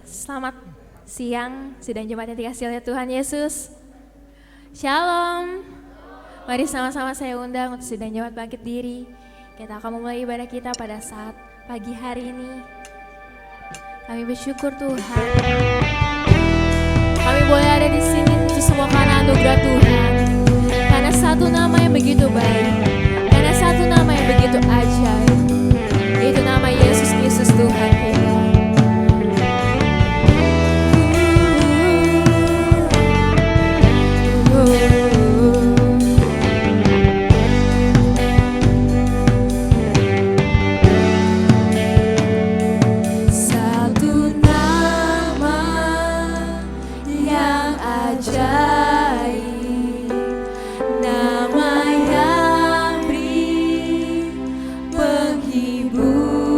Selamat siang, sidang jemaat yang dikasihi oleh Tuhan Yesus. Shalom. Mari sama-sama saya undang untuk sidang jemaat bangkit diri. Kita akan memulai ibadah kita pada saat pagi hari ini. Kami bersyukur Tuhan. Kami boleh ada di sini itu semua karena anugerah Tuhan. Karena satu nama yang begitu baik. Karena satu nama yang begitu ajaib. Yaitu nama Yesus Kristus Tuhan kita. Nama yang beri penghibur.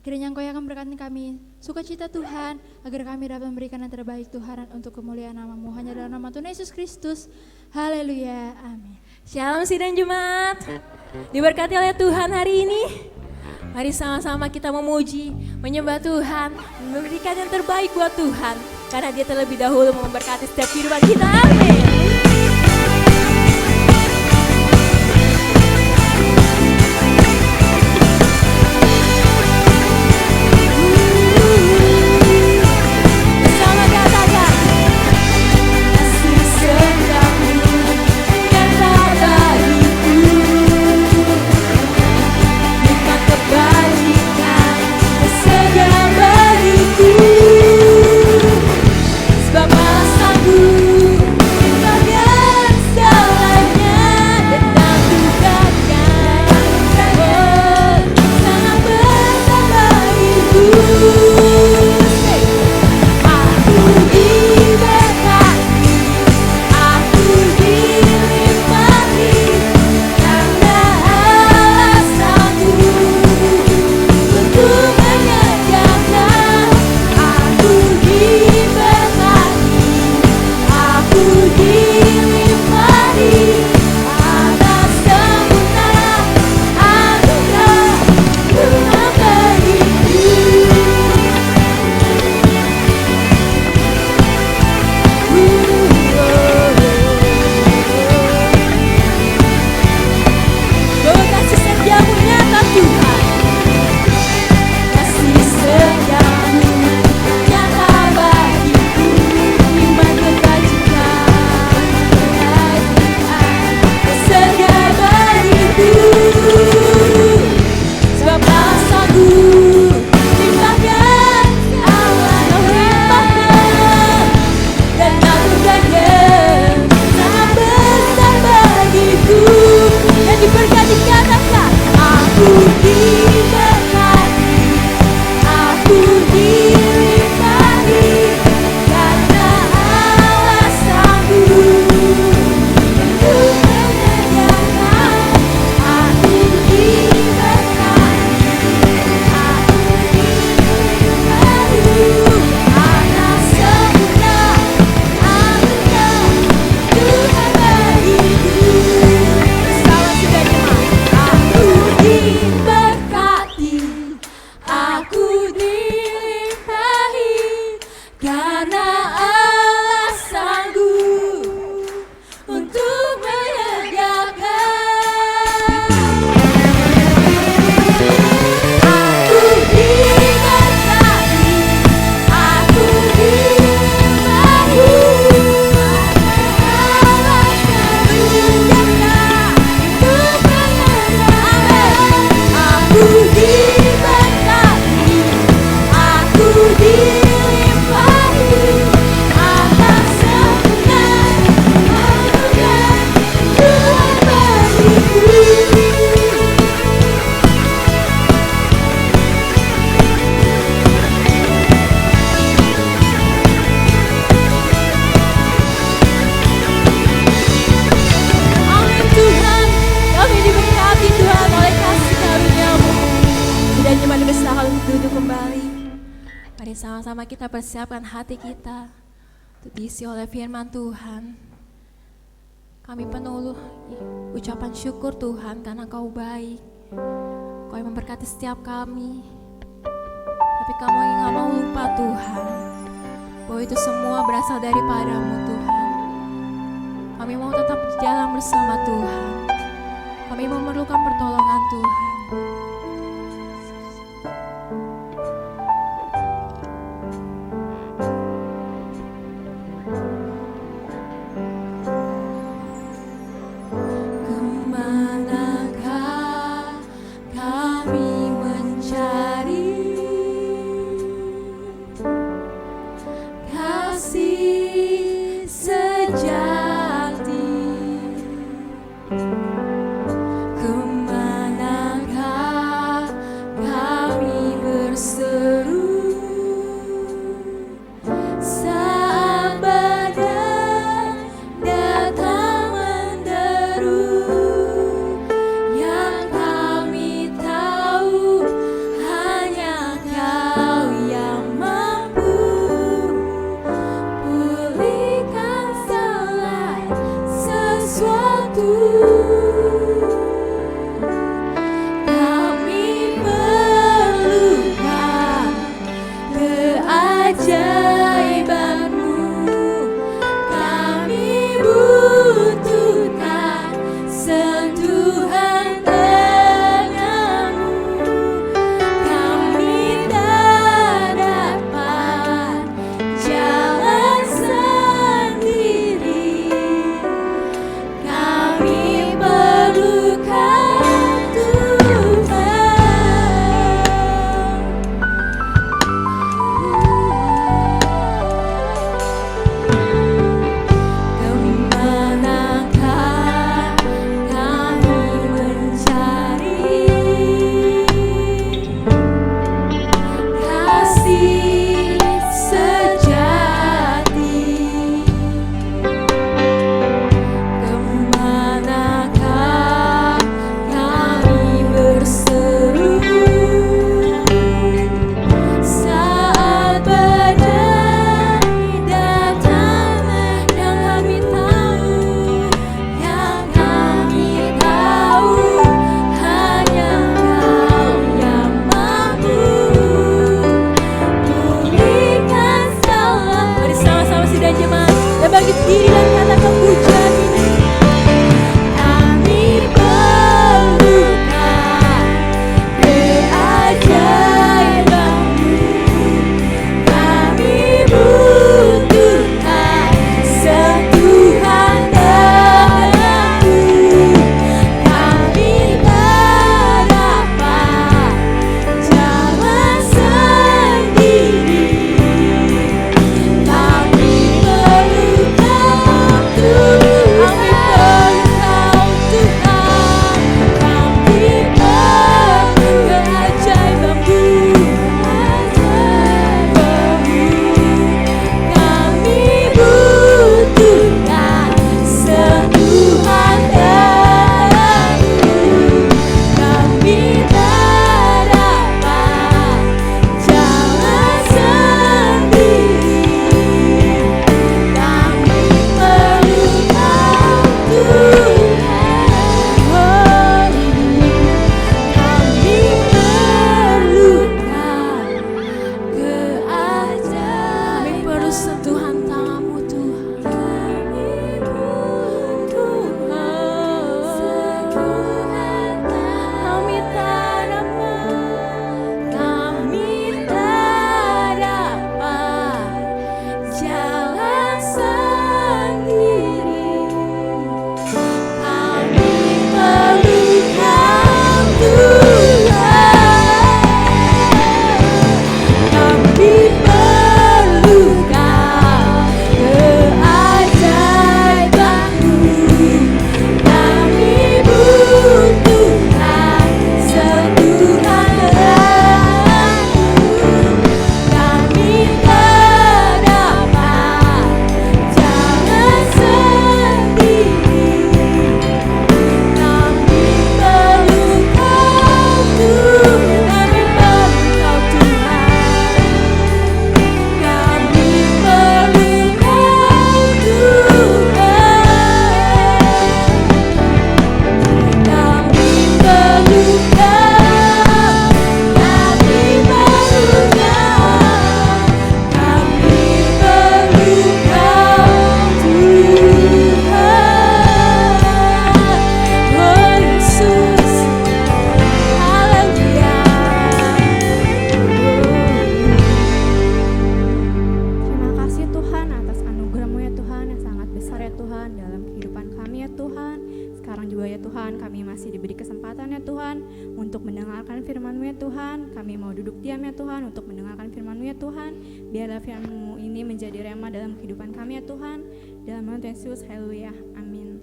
Kiranya Engkau yang akan berkati kami, sukacita Tuhan, agar kami dapat memberikan yang terbaik Tuhan untuk kemuliaan nama-Mu. Hanya dalam nama Tuhan Yesus Kristus. Haleluya. Amin. Shalom sidang Jemaat. Diberkati oleh Tuhan hari ini. Mari sama-sama kita memuji, menyembah Tuhan, memberikan yang terbaik buat Tuhan. Karena Dia terlebih dahulu memberkati setiap kehidupan kita. Amin. Sebab alasanku sama-sama kita persiapkan hati kita untuk diisi oleh firman Tuhan. Kami penuh ucapan syukur Tuhan karena Kau baik. Kau yang memberkati setiap kami. Tapi kami nggak mau lupa Tuhan, bahwa itu semua berasal daripada-Mu Tuhan. Kami mau tetap berjalan bersama Tuhan. Kami memerlukan pertolongan Tuhan. Kemanakah Tuhan. Sekarang juga ya Tuhan, kami masih diberi kesempatan ya Tuhan untuk mendengarkan firman-Mu ya Tuhan. Kami mau duduk diam ya Tuhan untuk mendengarkan firman-Mu ya Tuhan. Biarlah firman-Mu ini menjadi rema dalam kehidupan kami ya Tuhan. Dalam nama Tuhan Yesus, haleluya, amin.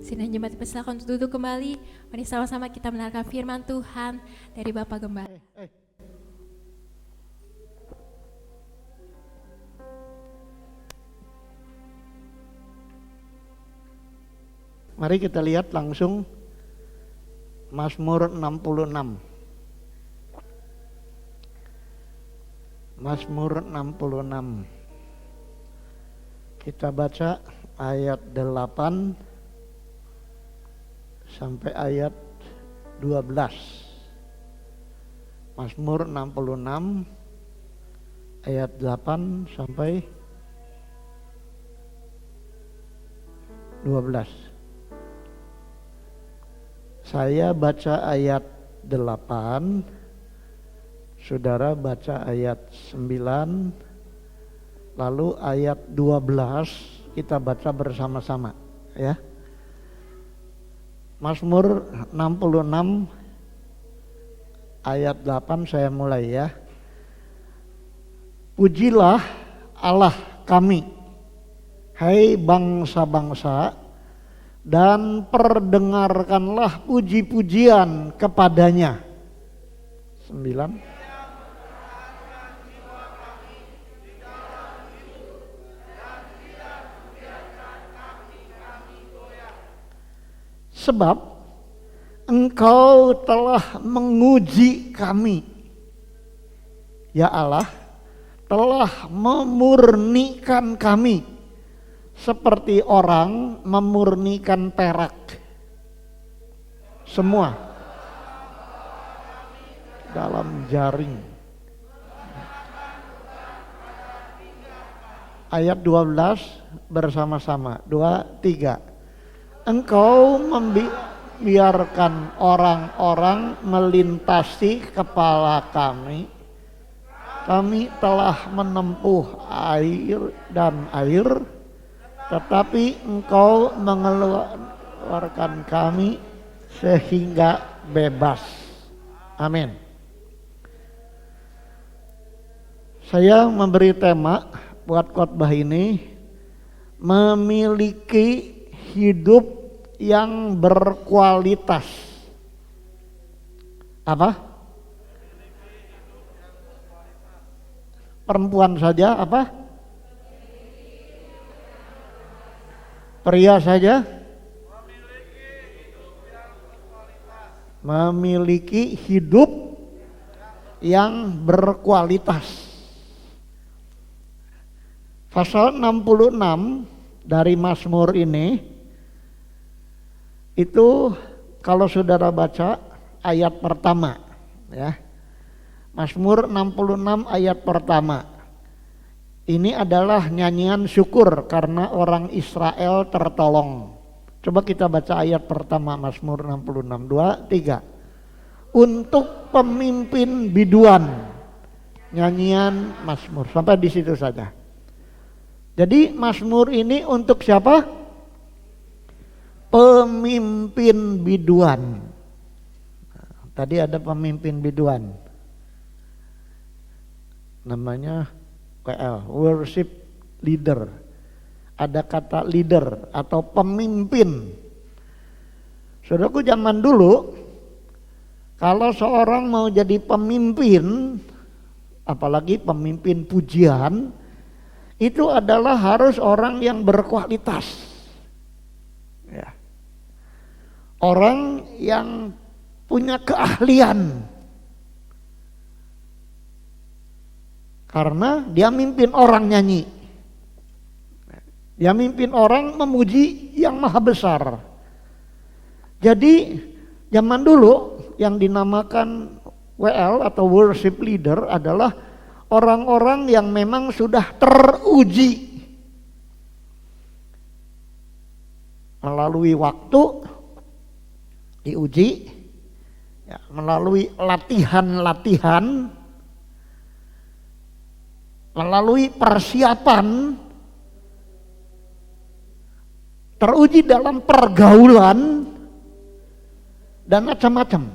Sidang jemaat dipersilakan untuk duduk kembali. Mari sama-sama kita mendengarkan firman Tuhan dari Bapak Gembala. Mari kita lihat langsung Mazmur 66. Mazmur 66. Kita baca ayat 8 sampai ayat 12. Mazmur 66 ayat 8 sampai 12. Saya baca ayat 8, saudara baca ayat 9, lalu ayat 12 kita baca bersama-sama ya. Mazmur 66 ayat 8 saya mulai ya. Pujilah Allah kami, hai bangsa-bangsa, dan perdengarkanlah puji-pujian kepadanya. 9. Sebab Engkau telah menguji kami, ya Allah, telah memurnikan kami seperti orang memurnikan perak. Semua dalam jaring. Ayat 12 bersama-sama. 2, 3. Engkau membiarkan orang-orang melintasi kepala kami. Kami telah menempuh air dan air, tetapi Engkau mengeluarkan kami sehingga bebas. Amin. Saya memberi tema buat khotbah ini, memiliki hidup yang berkualitas. Apa? Perempuan saja apa? Pria saja? Memiliki hidup yang berkualitas. Pasal 66 dari Mazmur ini, itu kalau saudara baca ayat pertama ya. Mazmur 66 ayat pertama. Ini adalah nyanyian syukur karena orang Israel tertolong. Coba kita baca ayat pertama Mazmur 66, 2, 3. Untuk pemimpin biduan, nyanyian Mazmur. Sampai di situ saja. Jadi Mazmur ini untuk siapa? Pemimpin biduan. Tadi ada pemimpin biduan. Namanya WL, worship leader. Ada kata leader atau pemimpin. Saudaraku, zaman dulu kalau seorang mau jadi pemimpin, apalagi pemimpin pujian, itu adalah harus orang yang berkualitas. Ya. Orang yang punya keahlian. Karena dia mimpin orang nyanyi. Dia mimpin orang memuji yang maha besar. Jadi zaman dulu yang dinamakan WL atau worship leader adalah orang-orang yang memang sudah teruji melalui waktu, diuji ya, melalui latihan-latihan, melalui persiapan, teruji dalam pergaulan dan macam-macam.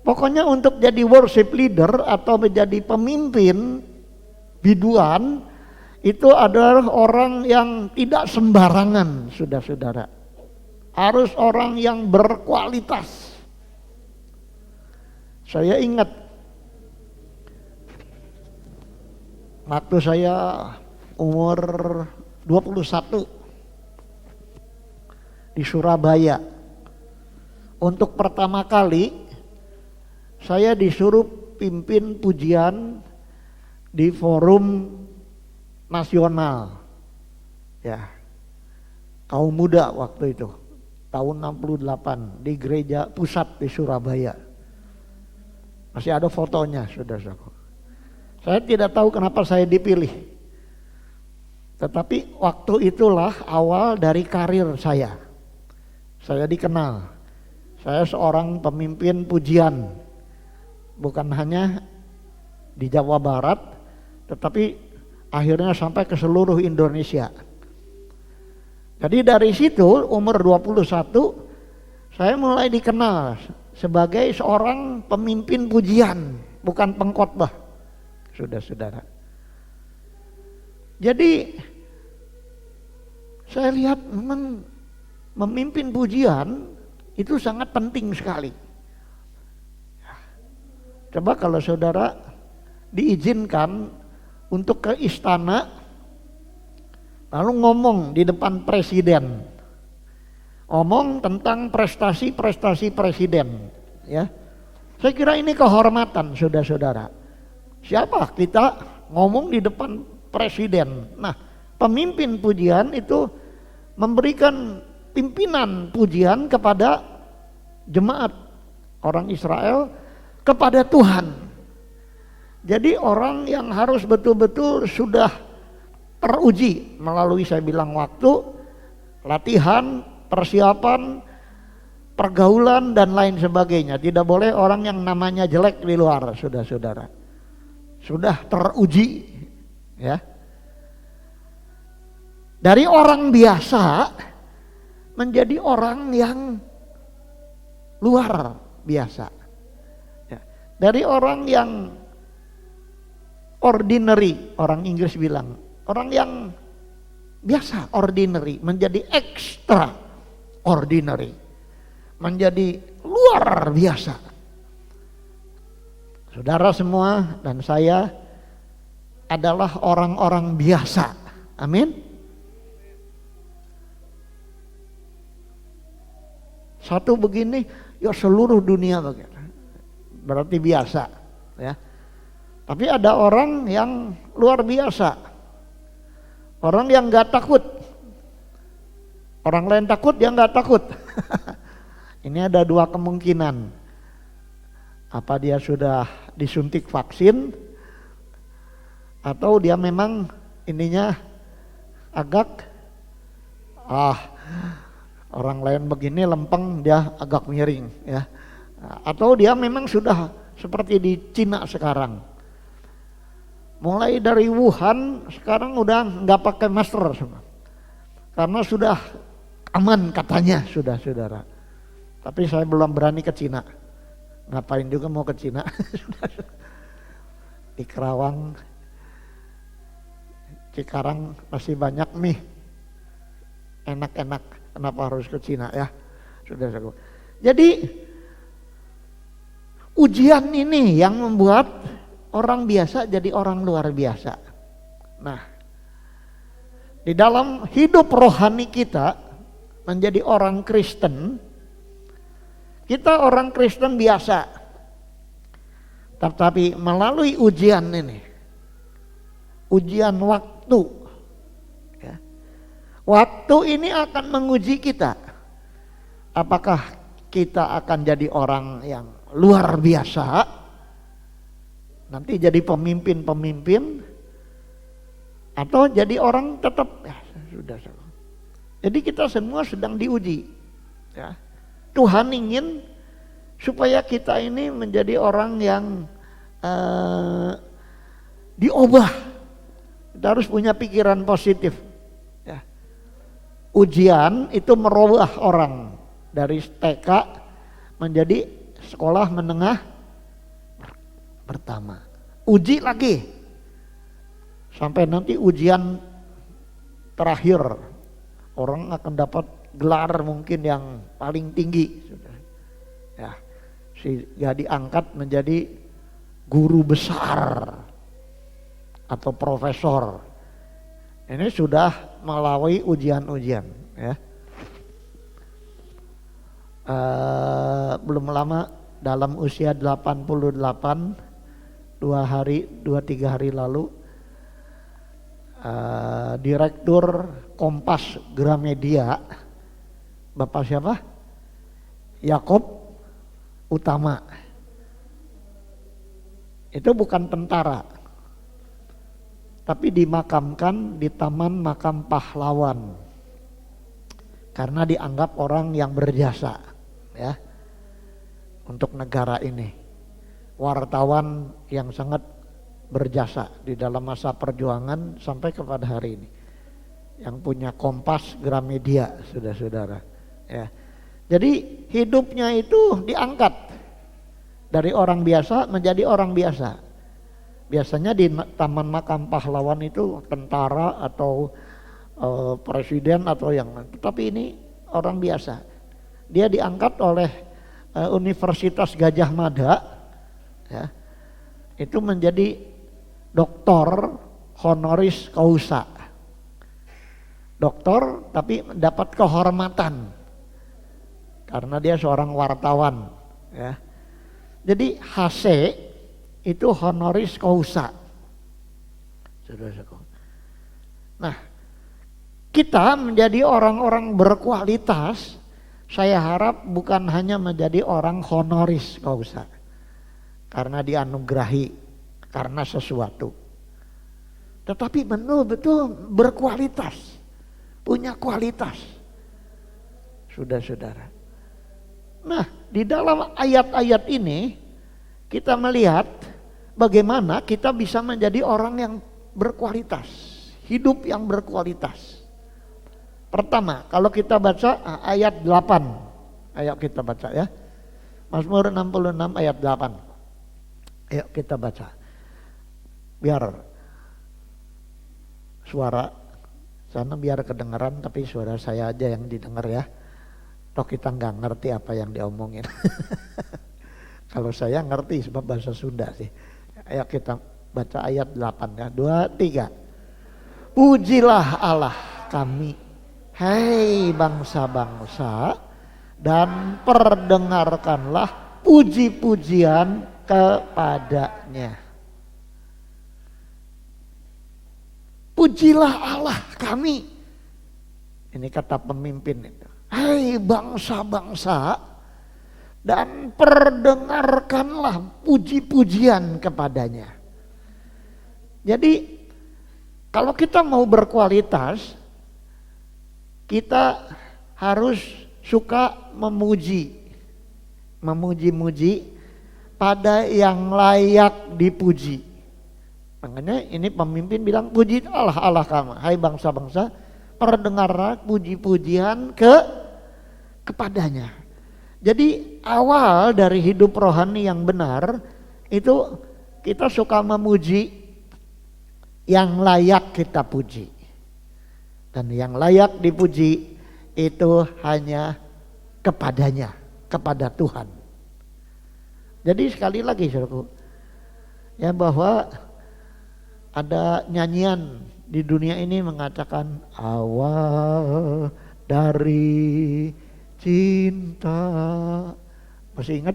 Pokoknya untuk jadi worship leader atau menjadi pemimpin biduan itu adalah orang yang tidak sembarangan, saudara-saudara. Harus orang yang berkualitas. Saya ingat waktu saya umur 21 di Surabaya. Untuk pertama kali saya disuruh pimpin pujian di forum nasional. Ya. Kaum muda waktu itu. Tahun 68 di gereja pusat di Surabaya. Masih ada fotonya, saudara-saudara. Saya tidak tahu kenapa saya dipilih. Tetapi waktu itulah awal dari karir saya. Saya dikenal. Saya seorang pemimpin pujian. Bukan hanya di Jawa Barat, tetapi akhirnya sampai ke seluruh Indonesia. Jadi dari situ umur 21 saya mulai dikenal sebagai seorang pemimpin pujian, bukan pengkhotbah, saudara-saudara. Jadi saya lihat memang memimpin pujian itu sangat penting sekali. Coba kalau saudara diizinkan untuk ke istana lalu ngomong di depan presiden, ngomong tentang prestasi-prestasi presiden, ya. Saya kira ini kehormatan, saudara-saudara. Siapa kita ngomong di depan presiden? Nah, pemimpin pujian itu memberikan pimpinan pujian kepada jemaat orang Israel, kepada Tuhan. Jadi orang yang harus betul-betul sudah teruji melalui, saya bilang, waktu, latihan, persiapan, pergaulan dan lain sebagainya. Tidak boleh orang yang namanya jelek di luar, saudara-saudara. Sudah teruji, ya. Dari orang biasa menjadi orang yang luar biasa. Ya. Dari orang yang ordinary, orang Inggris bilang, orang yang biasa, ordinary, menjadi extra ordinary, menjadi luar biasa. Saudara semua dan saya adalah orang-orang biasa. Amin. Satu begini, ya seluruh dunia begitu. Berarti biasa, ya. Tapi ada orang yang luar biasa. Orang yang gak takut. Orang lain takut, dia gak takut. Ini ada dua kemungkinan. Apa dia sudah disuntik vaksin, atau dia memang ininya agak orang lain begini lempeng, dia agak miring, ya. Atau dia memang sudah seperti di Cina sekarang. Mulai dari Wuhan sekarang udah nggak pakai masker semua, karena sudah aman katanya, sudah saudara. Tapi saya belum berani ke Cina. Ngapain juga mau ke Cina? Di Kerawang, Cikarang masih banyak mie enak-enak. Kenapa harus ke Cina, ya? Sudah. Jadi ujian ini yang membuat orang biasa jadi orang luar biasa. Nah, di dalam hidup rohani kita menjadi orang Kristen, kita orang Kristen biasa. Tetapi melalui ujian ini, ujian waktu, ya, waktu ini akan menguji kita. Apakah kita akan jadi orang yang luar biasa, nanti jadi pemimpin-pemimpin, atau jadi orang tetap, ya sudah. Jadi kita semua sedang diuji, ya. Tuhan ingin supaya kita ini menjadi orang yang diubah. Kita harus punya pikiran positif, ya. ujian itu merubah orang dari TK menjadi sekolah menengah pertama. Uji lagi sampai nanti ujian terakhir orang akan dapat gelar mungkin yang paling tinggi, ya, sehingga diangkat menjadi guru besar atau profesor. Ini sudah melalui ujian-ujian, ya. Belum lama dalam usia 88, 2-3 hari lalu, Direktur Kompas Gramedia, Bapak siapa? Yakob Utama. Itu bukan tentara, tapi dimakamkan di Taman Makam Pahlawan karena dianggap orang yang berjasa, ya, untuk negara ini. Wartawan yang sangat berjasa di dalam masa perjuangan sampai kepada hari ini, yang punya Kompas Gramedia, saudara-saudara, ya. Jadi hidupnya itu diangkat dari orang biasa menjadi orang biasa. Biasanya di Taman Makam Pahlawan itu tentara atau presiden atau yang lain, tetapi ini orang biasa. Dia diangkat oleh Universitas Gajah Mada, ya, itu menjadi doktor honoris causa. Doktor tapi mendapat kehormatan karena dia seorang wartawan, ya. Jadi HC itu honoris causa. Saudara-saudara. Nah, kita menjadi orang-orang berkualitas, saya harap bukan hanya menjadi orang honoris causa karena dianugerahi karena sesuatu, tetapi betul-betul berkualitas, punya kualitas, saudara-saudara. Nah, di dalam ayat-ayat ini kita melihat bagaimana kita bisa menjadi orang yang berkualitas, hidup yang berkualitas. Pertama, kalau kita baca ayat 8, ayo kita baca, ya, Mazmur 66 ayat 8. Ayo kita baca, biar suara sana biar kedengaran, tapi suara saya aja yang didengar, ya. Toh kita nggak ngerti apa yang diomongin. Kalau saya ngerti sebab bahasa Sunda sih. Ayo kita baca ayat 8, ya. 2, 3. Pujilah Allah kami, hai bangsa-bangsa, dan perdengarkanlah puji-pujian kepadanya. Pujilah Allah kami. Ini kata pemimpin itu. Hai bangsa-bangsa, dan perdengarkanlah puji-pujian kepadanya. Jadi kalau kita mau berkualitas, kita harus suka memuji-muji pada yang layak dipuji. Makanya ini pemimpin bilang, puji Allah, Allah kamu, hai bangsa-bangsa, perdengarlah puji-pujian kepadanya. Jadi awal dari hidup rohani yang benar itu kita suka memuji yang layak kita puji. Dan yang layak dipuji itu hanya kepadanya, kepada Tuhan. Jadi sekali lagi saudaraku, ya, bahwa ada nyanyian di dunia ini mengatakan awal dari cinta. Masih ingat?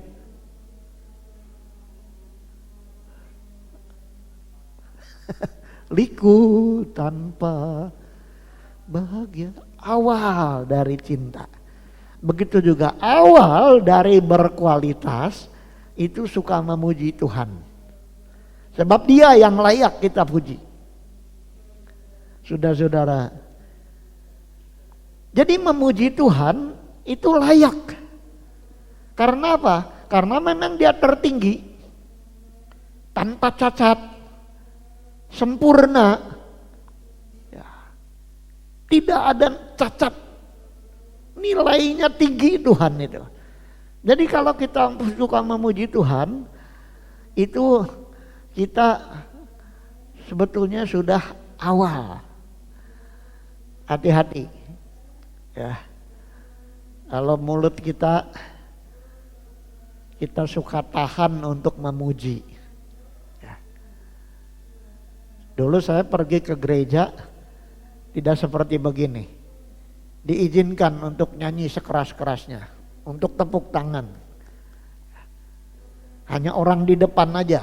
Liku tanpa bahagia, awal dari cinta. Begitu juga awal dari berkualitas itu suka memuji Tuhan, sebab Dia yang layak kita puji. Saudara-saudara, jadi memuji Tuhan itu layak. Karena apa? Karena memang Dia tertinggi, tanpa cacat, sempurna, ya, tidak ada cacat nilainya tinggi Tuhan itu. Jadi kalau kita suka memuji Tuhan, itu kita sebetulnya sudah awal. Hati-hati ya. Kalau mulut kita suka tahan untuk memuji ya. Dulu saya pergi ke gereja tidak seperti begini, diizinkan untuk nyanyi sekeras-kerasnya, untuk tepuk tangan, hanya orang di depan aja,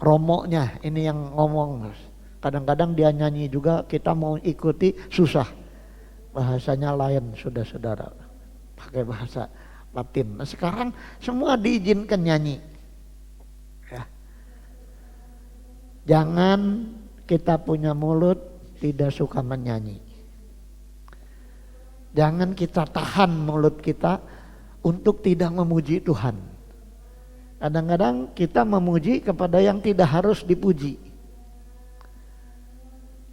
romonya ini yang ngomong. Kadang-kadang dia nyanyi juga, kita mau ikuti susah, bahasanya lain saudara, pakai bahasa Latin. Nah, sekarang semua diizinkan nyanyi ya. Jangan kita punya mulut tidak suka menyanyi. Jangan kita tahan mulut kita untuk tidak memuji Tuhan. Kadang-kadang kita memuji kepada yang tidak harus dipuji.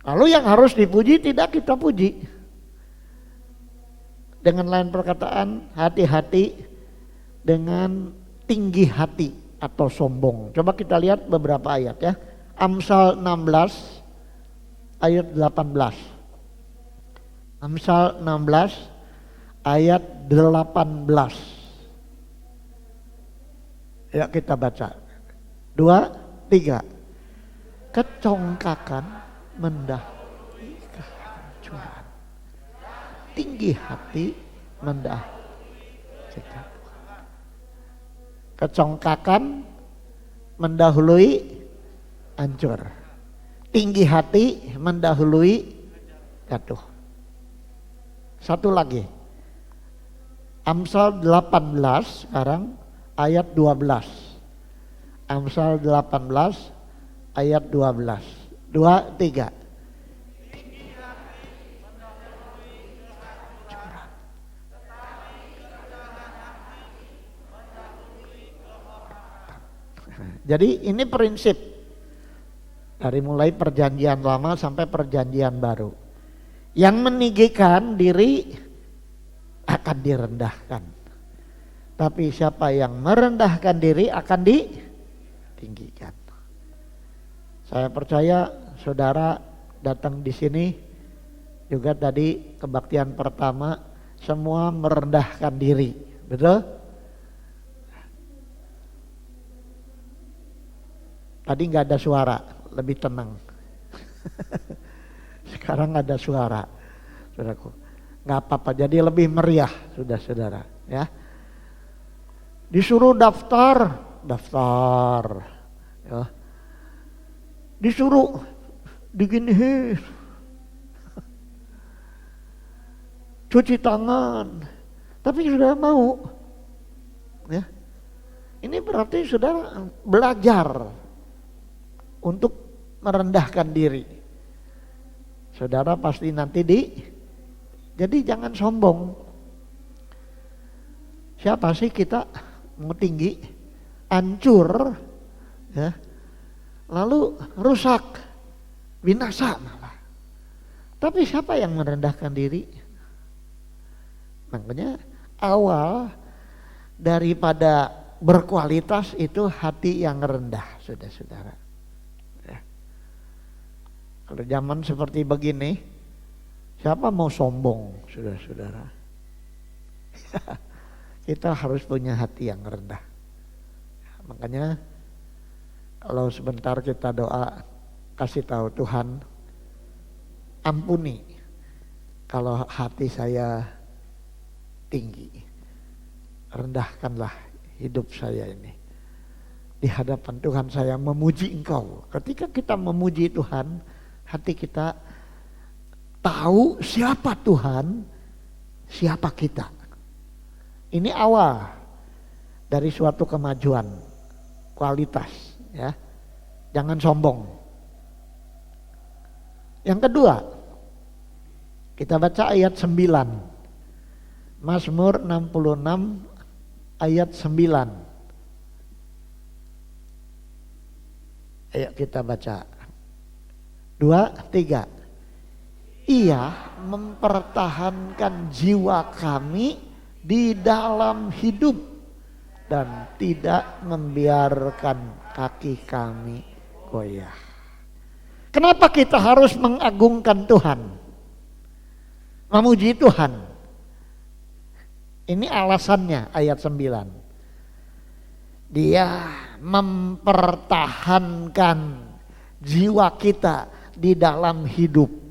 Lalu yang harus dipuji tidak kita puji. Dengan lain perkataan, hati-hati dengan tinggi hati atau sombong. Coba kita lihat beberapa ayat ya. Amsal 16 ayat 18. Amsal 16 ayat 18. Ya kita baca. 2, 3. Kecongkakan mendahului kehancuran. Tinggi hati mendahului. Kecongkakan mendahului hancur. Tinggi hati mendahului jatuh. Satu lagi. Amsal 18 sekarang ayat 12. Amsal 18 ayat 12. 2, 3. Jadi ini prinsip dari mulai perjanjian lama sampai perjanjian baru. Yang meninggikan diri akan direndahkan. Tapi siapa yang merendahkan diri akan ditinggikan. Saya percaya saudara datang di sini juga tadi kebaktian pertama semua merendahkan diri, betul? Tadi nggak ada suara, lebih tenang. Sekarang ada suara, saudaraku. Nggak apa-apa, jadi lebih meriah, sudah saudara. Ya, disuruh daftar, ya. Disuruh diginiin, cuci tangan, tapi sudah mau, ya. Ini berarti sudah belajar untuk merendahkan diri. Saudara pasti nanti jadi jangan sombong. Siapa sih kita mau tinggi, hancur, ya. Lalu rusak, binasa malah. Tapi siapa yang merendahkan diri? Makanya awal daripada berkualitas itu hati yang rendah, saudara-saudara. Ya. Kalau zaman seperti begini, siapa mau sombong, saudara-saudara? Kita harus punya hati yang rendah. Makanya kalau sebentar kita doa, kasih tahu Tuhan, ampuni kalau hati saya tinggi, rendahkanlah hidup saya ini. Di hadapan Tuhan saya memuji Engkau. Ketika kita memuji Tuhan, hati kita tahu siapa Tuhan, siapa kita. Ini awal dari suatu kemajuan, kualitas. Ya, jangan sombong. Yang kedua, kita baca ayat 9. Mazmur 66 ayat 9. Ayo kita baca. 2, 3. Ia mempertahankan jiwa kami di dalam hidup dan tidak membiarkan kaki kami goyah. Kenapa kita harus mengagungkan Tuhan? Memuji Tuhan. Ini alasannya ayat 9. Dia mempertahankan jiwa kita di dalam hidup.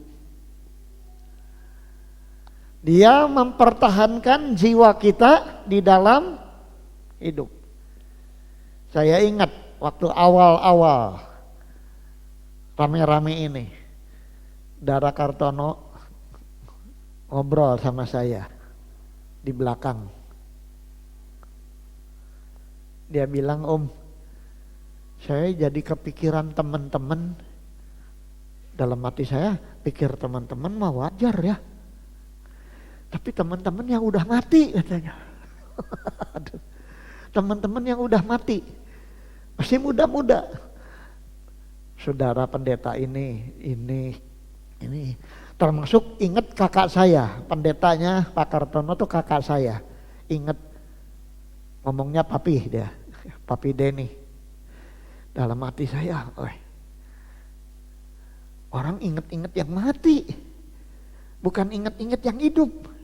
Dia mempertahankan jiwa kita di dalam hidup. Saya ingat waktu awal-awal rame-rame ini, Dara Kartono ngobrol sama saya di belakang. Dia bilang, Om, saya jadi kepikiran teman-teman. Dalam hati saya pikir teman-teman mah wajar ya. Tapi teman-teman yang udah mati katanya. Teman-teman yang udah mati masih muda-muda. Saudara pendeta ini termasuk ingat kakak saya, pendetanya Pak Kartono tuh kakak saya. Ingat ngomongnya papi dia, Papi Denny. Dalam hati saya, orang inget-inget yang mati, bukan inget-inget yang hidup.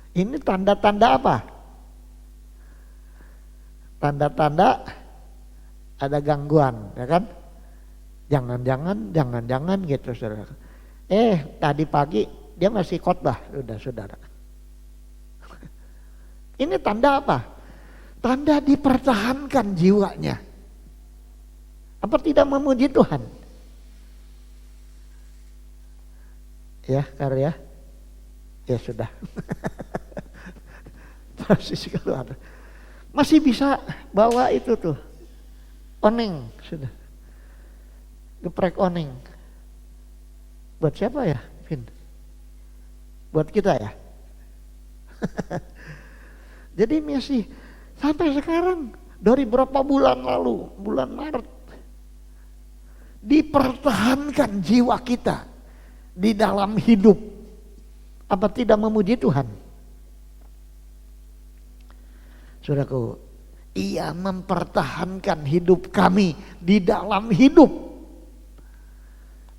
Ini tanda-tanda apa? Tanda-tanda ada gangguan, ya kan? Jangan-jangan gitu, saudara. Tadi pagi dia masih khotbah, udah saudara. Ini tanda apa? Tanda dipertahankan jiwanya. Apa tidak memuji Tuhan? Ya, karya. Ya sudah. Persis keluar. Masih bisa bawa itu tuh. Oning sudah. Geprek oning. Buat siapa ya, Vin? Buat kita ya. Jadi masih sampai sekarang, dari berapa bulan lalu, bulan Maret, dipertahankan jiwa kita di dalam hidup. Apa tidak memuji Tuhan? Saudaraku, Ia mempertahankan hidup kami di dalam hidup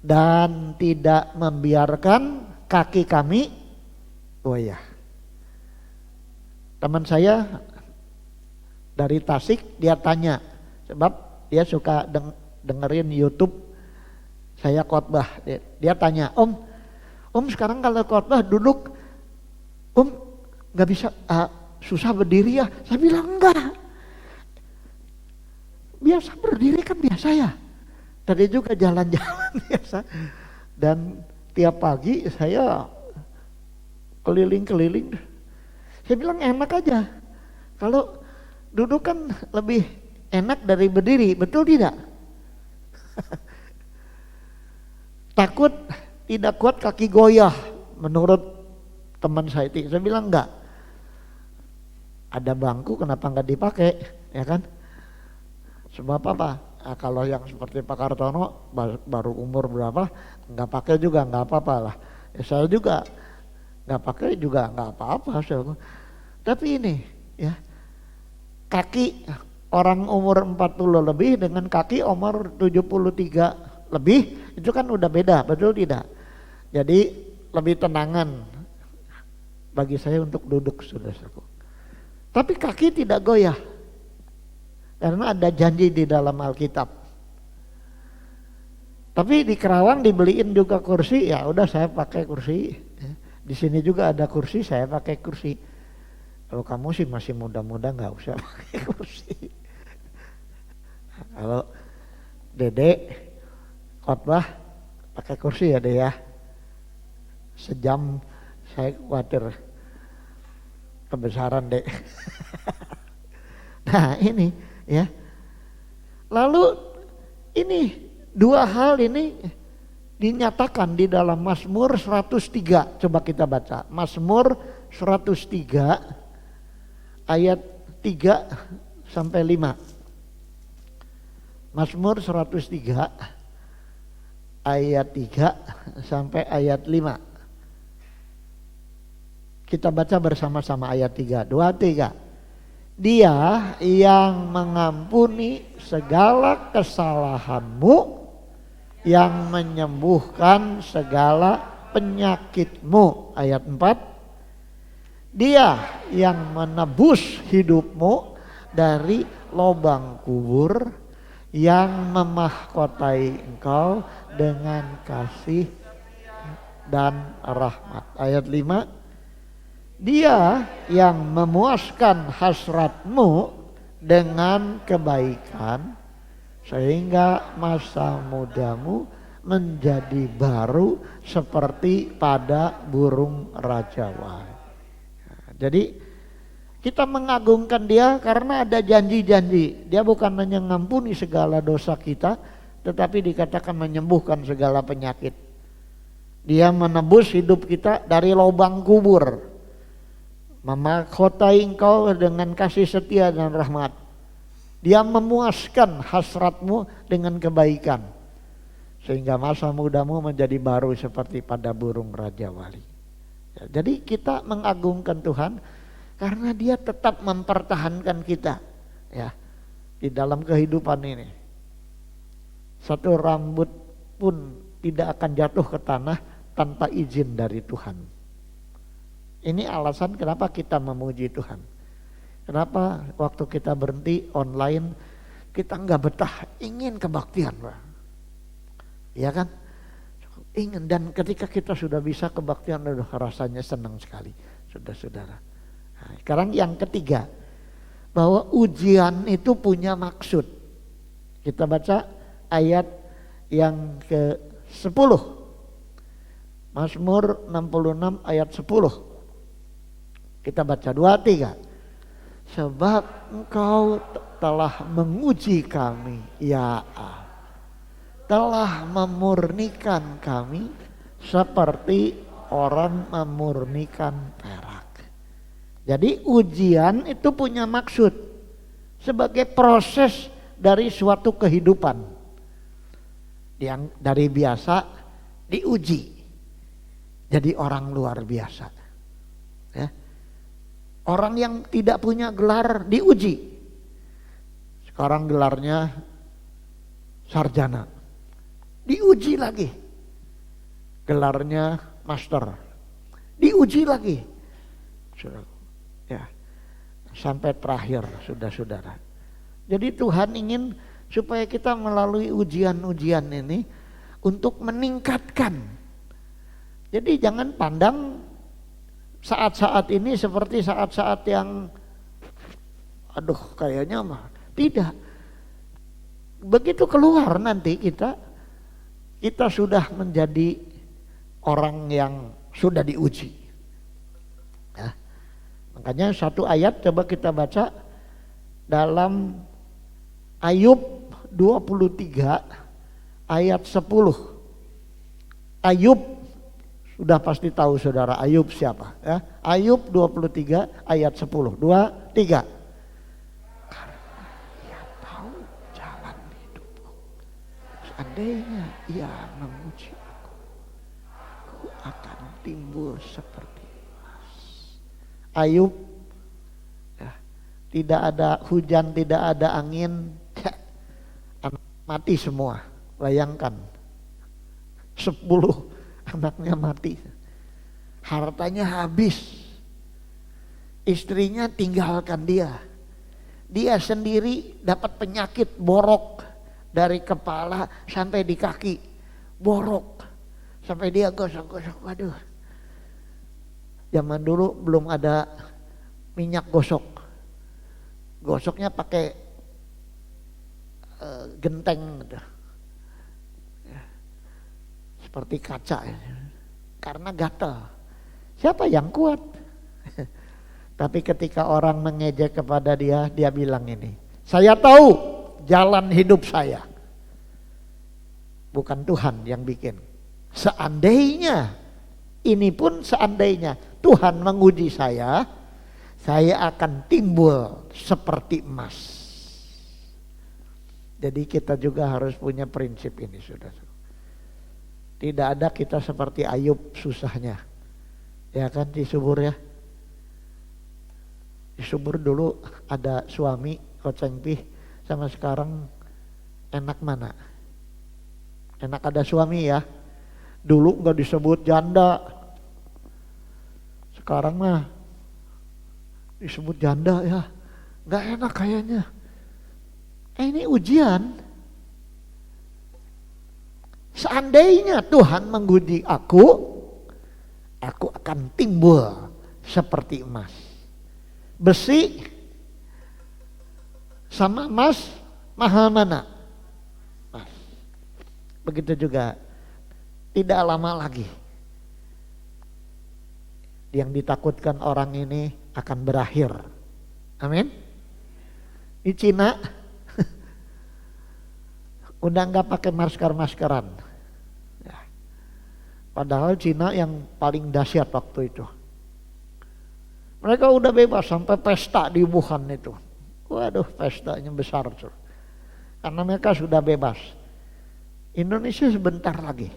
dan tidak membiarkan kaki kami goyah. Teman saya dari Tasik, dia tanya, sebab dia suka dengerin YouTube saya khotbah. Dia tanya, Om sekarang kalau khotbah duduk, Om nggak bisa, susah berdiri ya? Saya bilang enggak. Biasa berdiri kan biasa ya. Tadi juga jalan-jalan biasa. Dan tiap pagi saya keliling-keliling. Saya bilang enak aja. Kalau duduk kan lebih enak dari berdiri, betul tidak? Takut tidak kuat kaki goyah menurut teman saya. Saya bilang enggak. Ada bangku kenapa enggak dipakai, ya kan? Sebab apa? Nah, kalau yang seperti Pak Kartono baru umur berapa, enggak pakai juga enggak apa-apa lah. Ya, saya juga enggak pakai juga enggak apa-apa. Tapi ini ya, kaki orang umur 40 lebih dengan kaki umur 73 lebih itu kan udah beda, betul tidak? Jadi lebih tenangan bagi saya untuk duduk, saudaraku. Tapi kaki tidak goyah karena ada janji di dalam Alkitab. Tapi di Kerawang dibeliin juga kursi, ya udah saya pakai kursi. Di sini juga ada kursi, saya pakai kursi. Kalau kamu sih masih muda-muda nggak usah pakai kursi. Kalau Dede khotbah pakai kursi ya deh ya. Sejam saya khawatir kebesaran deh. Nah ini ya. Lalu ini dua hal ini dinyatakan di dalam Mazmur 103. Coba kita baca. Mazmur 103 ayat 3 sampai 5. Mazmur 103 ayat 3 sampai ayat 5. Kita baca bersama-sama ayat 3. 2, 3. Dia yang mengampuni segala kesalahanmu, yang menyembuhkan segala penyakitmu. Ayat 4. Dia yang menebus hidupmu dari lubang kubur, yang memahkotai engkau dengan kasih dan rahmat. Ayat 5. Dia yang memuaskan hasratmu dengan kebaikan, sehingga masa mudamu menjadi baru seperti pada burung rajawan. Jadi kita mengagungkan dia karena ada janji-janji. Dia bukan hanya mengampuni segala dosa kita, tetapi dikatakan menyembuhkan segala penyakit. Dia menebus hidup kita dari lubang kubur, memahkotai engkau dengan kasih setia dan rahmat. Dia memuaskan hasratmu dengan kebaikan, sehingga masa mudamu menjadi baru seperti pada burung rajawali. Ya, jadi kita mengagungkan Tuhan karena dia tetap mempertahankan kita ya di dalam kehidupan ini. Satu rambut pun tidak akan jatuh ke tanah tanpa izin dari Tuhan. Ini alasan kenapa kita memuji Tuhan. Kenapa waktu kita berhenti online kita nggak betah, ingin kebaktian, Pak. Ya kan? Ingin, dan ketika kita sudah bisa kebaktian, rasanya senang sekali, saudara-saudara. Nah, sekarang yang ketiga, bahwa ujian itu punya maksud. Kita baca ayat yang ke-10. Mazmur 66 ayat 10. Kita baca 2, 3. Sebab engkau telah menguji kami, ya Allah. Telah memurnikan kami seperti orang memurnikan perak. Jadi ujian itu punya maksud sebagai proses dari suatu kehidupan yang dari biasa diuji jadi orang luar biasa. Ya. Orang yang tidak punya gelar diuji, sekarang gelarnya sarjana, diuji lagi, gelarnya master, diuji lagi. Ya, sampai terakhir, saudara-saudara. Jadi Tuhan ingin supaya kita melalui ujian-ujian ini untuk meningkatkan. Jadi jangan pandang saat-saat ini seperti saat-saat yang aduh kayaknya mah. Tidak. Begitu keluar nanti kita sudah menjadi orang yang sudah diuji. Ya. Makanya satu ayat coba kita baca dalam Ayub 23 ayat 10. Ayub, sudah pasti tahu saudara Ayub siapa ya. Ayub 23 ayat 10. 2, 3. Karena ia tahu jalan hidupku, seandainya ia menguji aku akan timbul seperti emas. Ayub ya, tidak ada hujan, tidak ada angin, mati semua. Bayangkan 10 anaknya mati, hartanya habis, istrinya tinggalkan dia sendiri dapat penyakit borok dari kepala sampai di kaki, borok sampai dia gosok-gosok. Waduh, zaman dulu belum ada minyak gosok, gosoknya pakai genteng gitu. Seperti kaca ya. Karena gatal. Siapa yang kuat? Tapi ketika orang mengejek kepada dia, dia bilang ini, saya tahu jalan hidup saya, bukan Tuhan yang bikin. Seandainya, ini pun seandainya Tuhan menguji saya akan timbul seperti emas. Jadi kita juga harus punya prinsip ini, saudara. Tidak ada kita seperti Ayub susahnya. Ya kan di Subur ya. Di Subur dulu ada suami Koceng Pih, sama sekarang enak mana? Enak ada suami ya. Dulu nggak disebut janda. Sekarang mah disebut janda ya. Nggak enak kayaknya. Ini ujian. Seandainya Tuhan menguji aku akan timbul seperti emas. Besi sama emas mahal mana? Emas. Begitu juga tidak lama lagi yang ditakutkan orang ini akan berakhir. Amin. Di Cina udah nggak pakai maskeran. Ya. Padahal Cina yang paling dahsyat waktu itu. Mereka udah bebas sampai pesta di Wuhan itu. Waduh, pestanya besar tuh. Karena mereka sudah bebas. Indonesia sebentar lagi.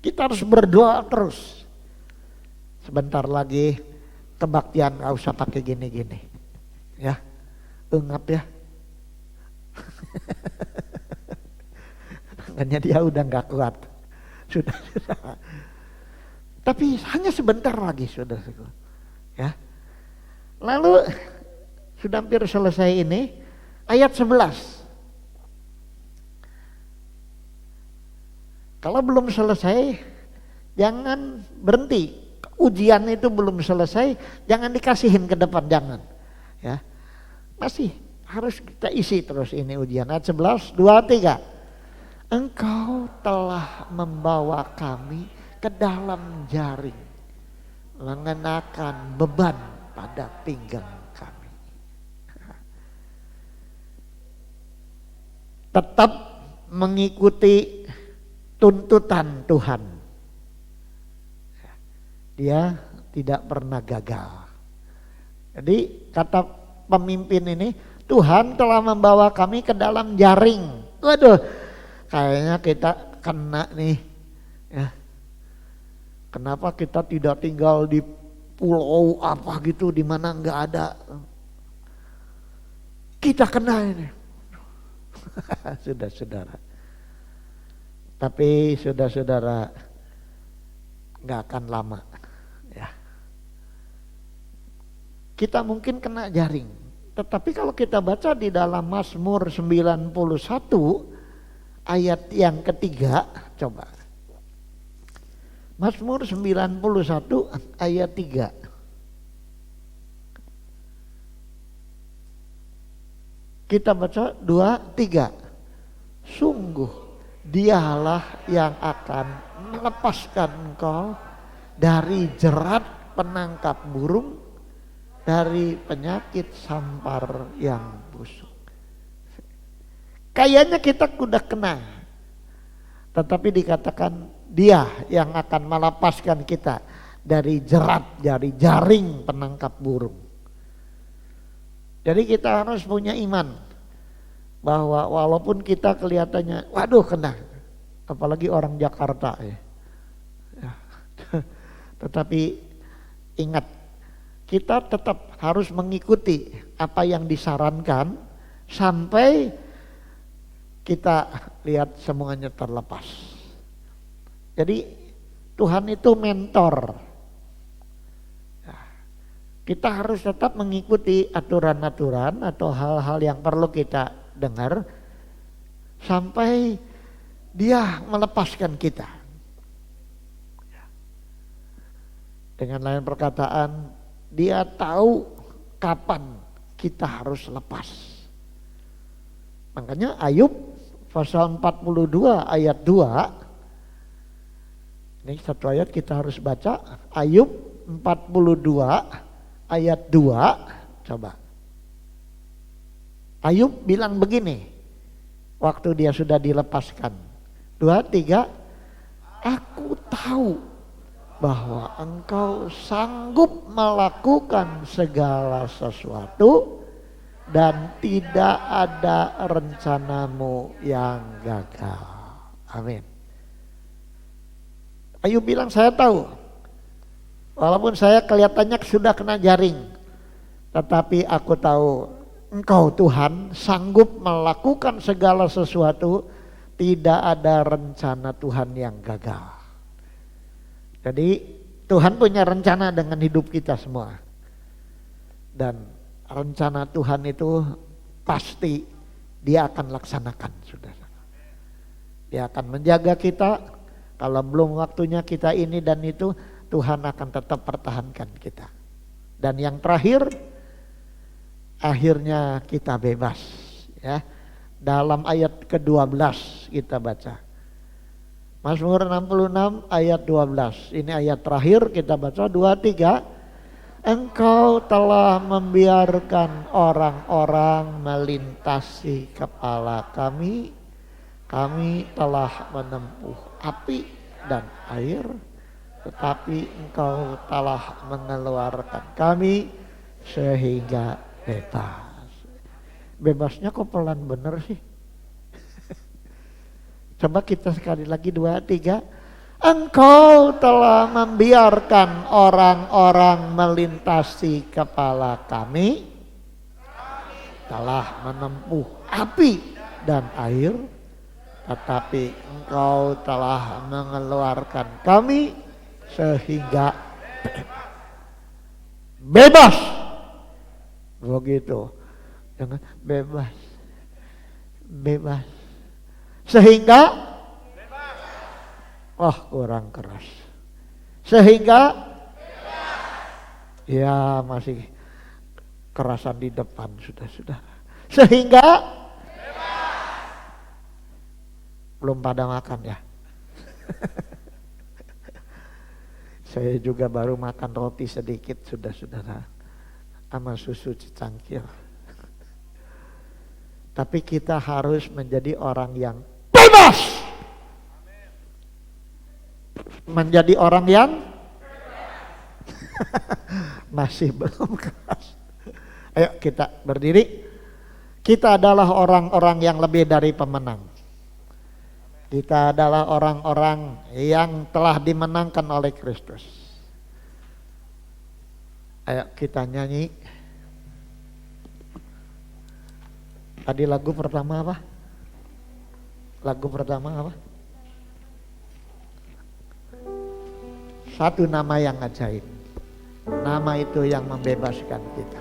Kita harus berdoa terus. Sebentar lagi kebaktian nggak usah pakai gini-gini. Ya, ingat ya. Hanya dia udah nggak kuat, sudah. Tapi hanya sebentar lagi, sudah. Ya. Lalu sudah hampir selesai ini, ayat 11. Kalau belum selesai, jangan berhenti. Ujian itu belum selesai, jangan dikasihin ke depan, jangan. Ya, masih harus kita isi terus ini ujian. Ayat 11, 2, 3. Engkau telah membawa kami ke dalam jaring, mengenakan beban pada pinggang kami. Tetap mengikuti tuntutan Tuhan. Dia tidak pernah gagal. Jadi kata pemimpin ini, Tuhan telah membawa kami ke dalam jaring. Waduh, kayaknya kita kena nih. Ya. Kenapa kita tidak tinggal di pulau apa gitu di mana nggak ada? Kita kena ini. Sudah saudara. Tapi saudara nggak akan lama. Ya. Kita mungkin kena jaring. Tetapi kalau kita baca di dalam Mazmur 91 ayat yang ketiga, coba. Mazmur 91 ayat 3. Kita baca 2, 3. Sungguh Dialah yang akan melepaskan engkau dari jerat penangkap burung, dari penyakit sampar yang busuk. Kayaknya kita udah kena, tetapi dikatakan Dia yang akan melepaskan kita dari jerat, dari jaring penangkap burung. Jadi kita harus punya iman bahwa walaupun kita kelihatannya, waduh kena, apalagi orang Jakarta ya. Tetapi ingat, kita tetap harus mengikuti apa yang disarankan sampai kita lihat semuanya terlepas. Jadi Tuhan itu mentor. Kita harus tetap mengikuti aturan-aturan atau hal-hal yang perlu kita dengar sampai Dia melepaskan kita. Dengan lain perkataan, Dia tahu kapan kita harus lepas. Makanya Ayub pasal 42 ayat 2. Ini satu ayat kita harus baca. Ayub 42 ayat 2. Coba. Ayub bilang begini, waktu dia sudah dilepaskan. 2, 3, aku tahu bahwa engkau sanggup melakukan segala sesuatu dan tidak ada rencanamu yang gagal. Amin. Ayub bilang saya tahu. Walaupun saya kelihatannya sudah kena jaring, tetapi aku tahu Engkau Tuhan sanggup melakukan segala sesuatu. Tidak ada rencana Tuhan yang gagal. Jadi Tuhan punya rencana dengan hidup kita semua. Dan rencana Tuhan itu pasti Dia akan laksanakan, saudara. Dia akan menjaga kita. Kalau belum waktunya kita ini dan itu, Tuhan akan tetap pertahankan kita. Dan yang terakhir, akhirnya kita bebas, ya. Dalam ayat ke-12 kita baca. Mazmur 66 ayat 12. Ini ayat terakhir, kita baca 2-3. Engkau telah membiarkan orang-orang melintasi kepala kami. Kami telah menempuh api dan air, tetapi Engkau telah mengeluarkan kami sehingga bebas. Bebasnya kok pelan bener sih? Coba kita sekali lagi 2-3. Engkau telah membiarkan orang-orang melintasi kepala kami. Telah menempuh api dan air, tetapi Engkau telah mengeluarkan kami sehingga bebas. Begitu. Jangan bebas. Bebas. Sehingga bebas. Oh, kurang keras. Sehingga bebas. Ya, masih kerasan di depan sudah. Sehingga bebas. Belum pada makan ya. Saya juga baru makan roti sedikit sudah, saudara. Sama susu secangkir. Tapi kita harus menjadi orang yang bebas. Menjadi orang yang masih belum keras. Ayo kita berdiri. Kita adalah orang-orang yang lebih dari pemenang. Kita adalah orang-orang yang telah dimenangkan oleh Kristus. Ayo kita nyanyi. Tadi lagu pertama apa? Lagu pertama apa? Satu nama yang ajaib. Nama itu yang membebaskan kita.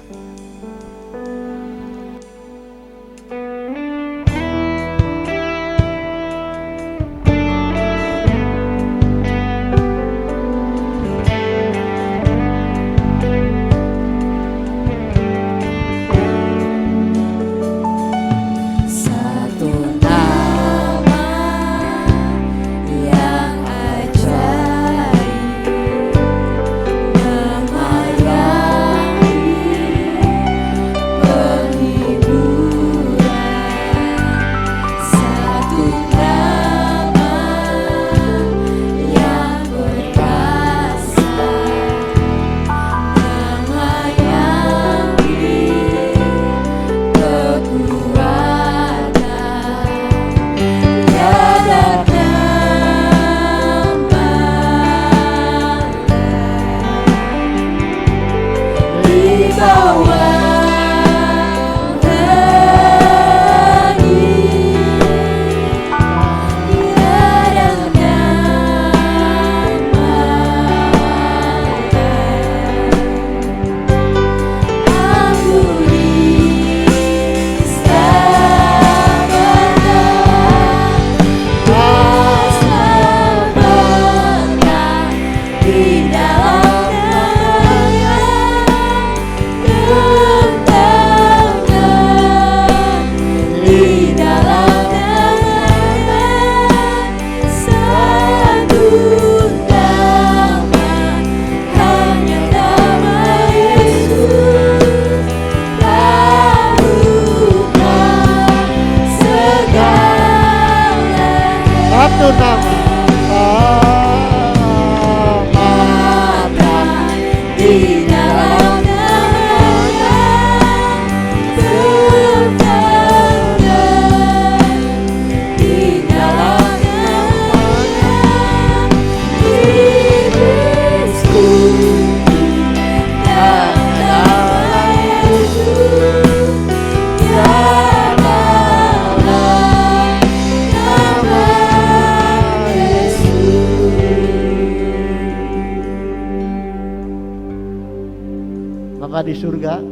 Bapa di surga,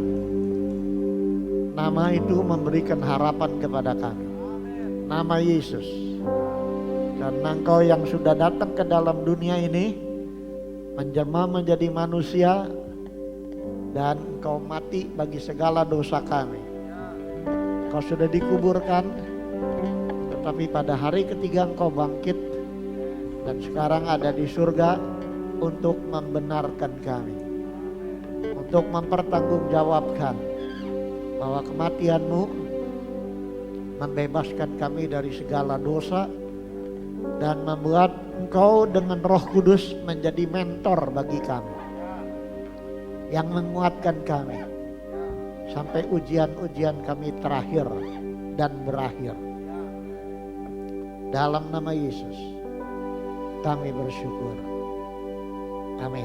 nama itu memberikan harapan kepada kami. Nama Yesus. Karena Engkau yang sudah datang ke dalam dunia ini, menjelma menjadi manusia, dan Engkau mati bagi segala dosa kami. Engkau sudah dikuburkan, tetapi pada hari ketiga Engkau bangkit, dan sekarang ada di surga untuk membenarkan kami, untuk mempertanggungjawabkan bahwa kematian-Mu membebaskan kami dari segala dosa dan membuat Engkau dengan Roh Kudus menjadi mentor bagi kami, yang menguatkan kami sampai ujian-ujian kami terakhir dan berakhir. Dalam nama Yesus kami bersyukur. Amin.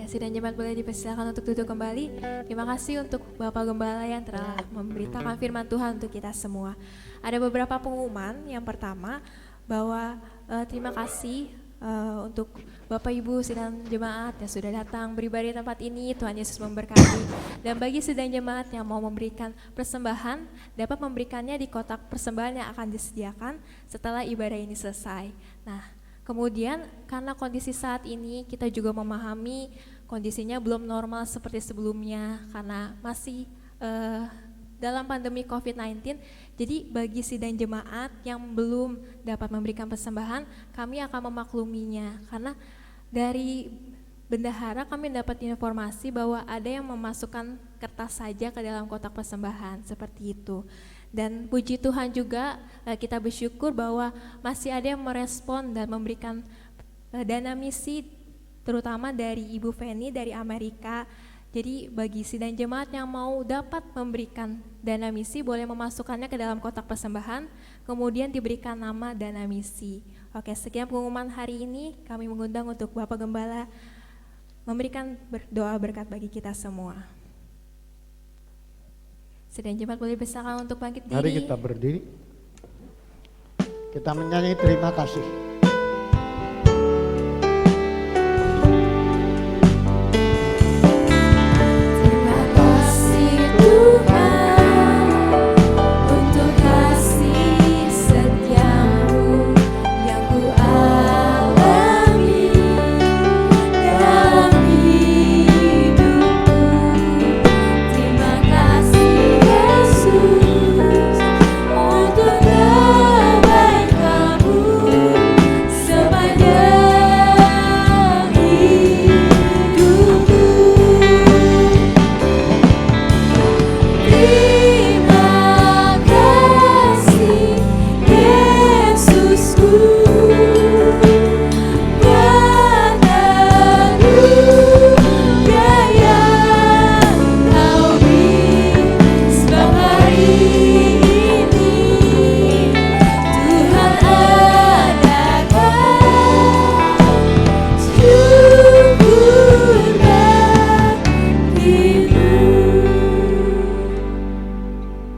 Ya, sidang jemaat boleh dipersilakan untuk duduk kembali. Terima kasih untuk Bapak Gembala yang telah memberitakan firman Tuhan untuk kita semua. Ada beberapa pengumuman. Yang pertama, bahwa terima kasih untuk Bapak Ibu sidang jemaat yang sudah datang beribadah di tempat ini. Tuhan Yesus memberkati. Dan bagi sidang jemaat yang mau memberikan persembahan, dapat memberikannya di kotak persembahan yang akan disediakan setelah ibadah ini selesai. Nah, kemudian karena kondisi saat ini kita juga memahami kondisinya belum normal seperti sebelumnya karena masih dalam pandemi COVID-19. Jadi bagi sidang jemaat yang belum dapat memberikan persembahan, kami akan memakluminya karena dari bendahara kami dapat informasi bahwa ada yang memasukkan kertas saja ke dalam kotak persembahan seperti itu. Dan puji Tuhan juga kita bersyukur bahwa masih ada yang merespon dan memberikan dana misi, terutama dari Ibu Feni dari Amerika. Jadi bagi sidang jemaat yang mau dapat memberikan dana misi boleh memasukkannya ke dalam kotak persembahan, kemudian diberikan nama dana misi. Oke, sekian pengumuman hari ini. Kami mengundang untuk Bapak Gembala memberikan doa berkat bagi kita semua. Sidang jemaat boleh bersilakan untuk bangkit diri. Mari kita berdiri. Kita menyanyi terima kasih.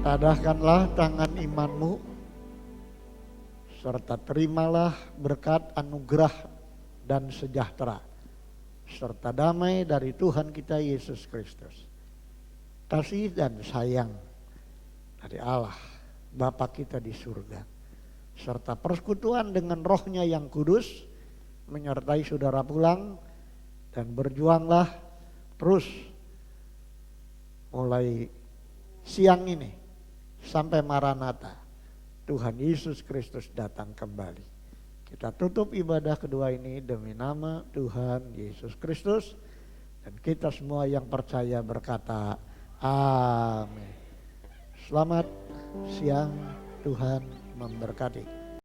Tadahkanlah tangan imanmu, serta terimalah berkat anugerah dan sejahtera, serta damai dari Tuhan kita Yesus Kristus. Kasih dan sayang dari Allah, Bapa kita di surga, serta persekutuan dengan Roh-Nya yang kudus, menyertai saudara pulang, dan berjuanglah terus mulai siang ini sampai Maranatha, Tuhan Yesus Kristus datang kembali. Kita tutup ibadah kedua ini demi nama Tuhan Yesus Kristus, dan kita semua yang percaya berkata amin. Selamat siang, Tuhan memberkati.